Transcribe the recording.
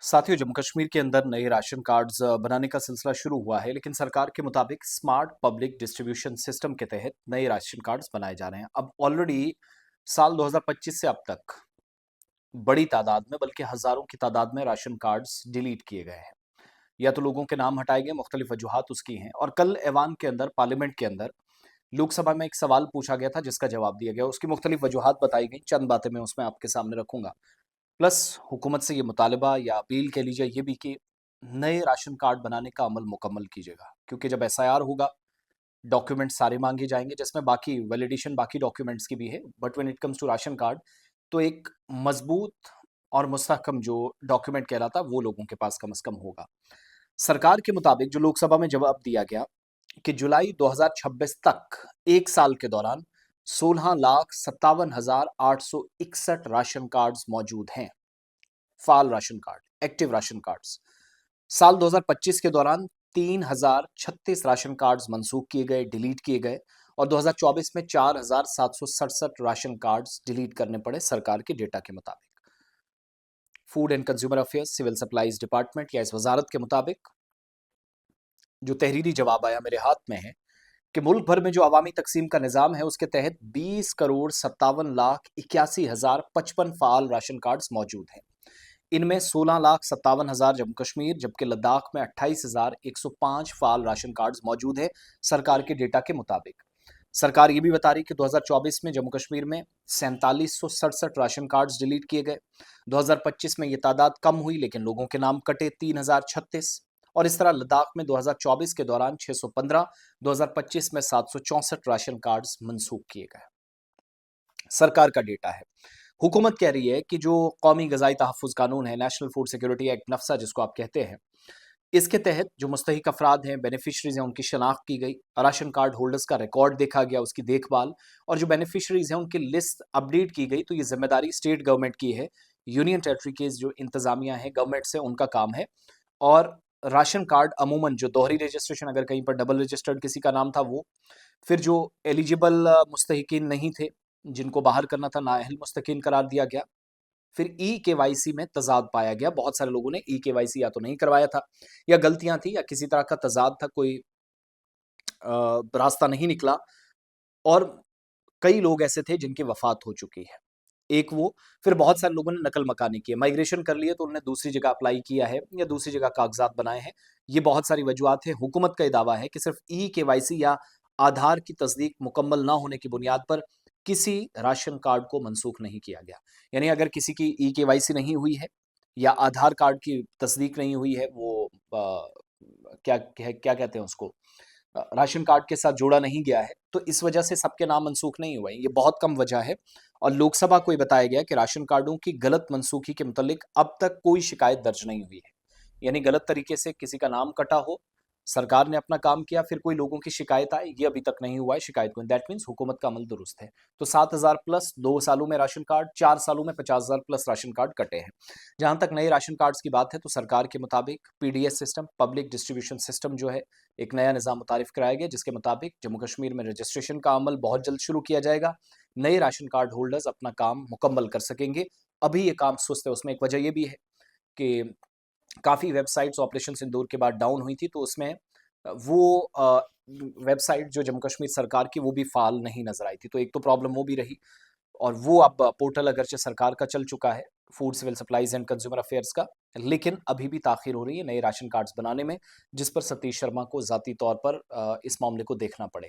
साथियों, जम्मू कश्मीर के अंदर नए राशन कार्ड्स बनाने का सिलसिला शुरू हुआ है, लेकिन सरकार के मुताबिक स्मार्ट पब्लिक डिस्ट्रीब्यूशन सिस्टम के तहत नए राशन कार्ड्स बनाए जा रहे हैं। अब ऑलरेडी साल 2025 से अब तक बड़ी तादाद में, बल्कि हजारों की तादाद में राशन कार्ड्स डिलीट किए गए हैं, या तो लोगों के नाम हटाए गए, मुख्तलिफ वजूहात उसकी हैं। और कल ऐवान के अंदर, पार्लियामेंट के अंदर लोकसभा में एक सवाल पूछा गया था, जिसका जवाब दिया गया। उसकी मुख्तलिफ वजूहात बताई गई, चंद बातें मैं उसमें आपके सामने रखूंगा। प्लस हुकूमत से ये मुतालबा या अपील कह लीजिए ये भी कि नए राशन कार्ड बनाने का अमल मुकम्मल कीजिएगा, क्योंकि जब एसआईआर होगा, डॉक्यूमेंट सारे मांगे जाएंगे, जिसमें बाकी वैलिडेशन बाकी डॉक्यूमेंट्स की भी है, but when it comes to ration card, तो एक मजबूत और मुस्तहकम जो डॉक्यूमेंट कहलाता वो लोगों के पास कम से कम होगा। सरकार के मुताबिक जो लोकसभा में जवाब दिया गया कि जुलाई 2026 तक एक साल के दौरान 16,57,861 राशन कार्ड्स मौजूद हैं। फाल ration card, active ration cards. साल 2025 के दौरान 3,036 राशन कार्ड्स मंसूख किए गए, डिलीट किए गए, और 2024 में 4,767 राशन कार्ड्स डिलीट करने पड़े सरकार के डेटा के मुताबिक। Food and consumer affairs, civil supplies department या इस वजारत के मुताबिक जो तहरीरी जवाब आया मेरे हाथ में है कि मुल्क भर में जो अवामी तकसीम का निज़ाम है, उसके तहत 20,57,81,055 फाल राशन कार्ड्स मौजूद हैं। इनमें 16,57,000 जम्मू कश्मीर, जबकि लद्दाख में 28,105 फाल राशन कार्ड्स मौजूद है सरकार के डेटा के मुताबिक। सरकार ये भी बता रही कि 2024 में जम्मू कश्मीर में 4,767 राशन कार्ड्स डिलीट किए गए। 2025 में ये तादाद कम हुई, लेकिन लोगों के नाम कटे 3,036, और इस तरह लद्दाख में 2024 के दौरान 615, 2025 में 764 राशन कार्ड्स मनसूख किए गए। सरकार का डेटा है। हुकूमत कह रही है कि जो कौमी गज़ाई तहफ़्फ़ुज़ कानून है, नेशनल फूड सिक्योरिटी एक्ट नफ्सा जिसको आप कहते हैं, इसके तहत जो मुस्तहिक अफराद हैं, बेनिफिशरीज़ हैं, उनकी शनाख्त की गई, राशन कार्ड होल्डर्स का रिकॉर्ड देखा गया, उसकी देखभाल, और जो बेनिफिशरीज़ हैं उनकी लिस्ट अपडेट की गई। तो ये ज़िम्मेदारी स्टेट गवर्नमेंट की है। यूनियन टेरिटरी के जो इंतज़ामिया है गवर्नमेंट से, उनका काम है। और राशन कार्ड अमूमन जो दोहरी रजिस्ट्रेशन, अगर कहीं पर डबल रजिस्टर्ड किसी का नाम था वो, फिर जो एलिजिबल मुस्तहिकीन नहीं थे, जिनको बाहर करना था, नाअहल मुस्तकीन करार दिया गया। फिर ई केवाईसी में तजाद पाया गया। बहुत सारे लोगों ने ई केवाईसी या तो नहीं करवाया था, या गलतियां थी, या किसी तरह का तजाद था, कोई रास्ता नहीं निकला। और कई लोग ऐसे थे जिनकी वफात हो चुकी है। एक वो, फिर बहुत सारे लोगों ने नकल मकानी की है, माइग्रेशन कर लिए तो उन्होंने दूसरी जगह अप्लाई किया है या दूसरी जगह कागजात बनाए हैं। ये बहुत सारी वजूहत है। हुकूमत का ये दावा है कि सिर्फ ई केवाईसी या आधार की तस्दीक मुकम्मल ना होने की बुनियाद पर किसी राशन कार्ड को मनसूख नहीं किया गया। यानी अगर किसी की ई केवाईसी नहीं हुई है या आधार कार्ड की तस्दीक नहीं हुई है, वो क्या कहते हैं उसको, राशन कार्ड के साथ जोड़ा नहीं गया है, तो इस वजह से सबके नाम मनसूख नहीं हुए। ये बहुत कम वजह है। और लोकसभा को ये बताया गया कि राशन कार्डों की गलत मनसूखी के मुतल्लिक अब तक कोई शिकायत दर्ज नहीं हुई है। यानी गलत तरीके से किसी का नाम कटा हो, सरकार ने अपना काम किया, फिर कोई लोगों की शिकायत आए, ये अभी तक नहीं हुआ है शिकायत को। दैट मीन्स हुकूमत का अमल दुरुस्त है। तो 7,000 प्लस 2 सालों में राशन कार्ड, 4 सालों में 50,000 प्लस राशन कार्ड कटे हैं। जहां तक नए राशन कार्ड्स की बात है, तो सरकार के मुताबिक PDS system, public distribution system जो है, एक नया निज़ाम मुतारिफ कराया गया, जिसके मुताबिक जम्मू कश्मीर में रजिस्ट्रेशन का अमल बहुत जल्द शुरू किया जाएगा। नए राशन कार्ड होल्डर्स अपना काम मुकम्मल कर सकेंगे। अभी ये काम सुस्त है। उसमें एक वजह ये भी है कि काफ़ी वेबसाइट्स ऑपरेशन सिंदूर के बाद डाउन हुई थी, तो उसमें वो वेबसाइट जो जम्मू कश्मीर सरकार की, वो भी फ़ाल नहीं नज़र आई थी। तो एक तो प्रॉब्लम वो भी रही। और वो अब पोर्टल अगरचे सरकार का चल चुका है, food civil supplies and consumer affairs का, लेकिन अभी भी ताख़ीर हो रही है नए राशन कार्ड्स बनाने में, जिस पर सतीश शर्मा को ज़ाती तौर पर इस मामले को देखना पड़ेगा।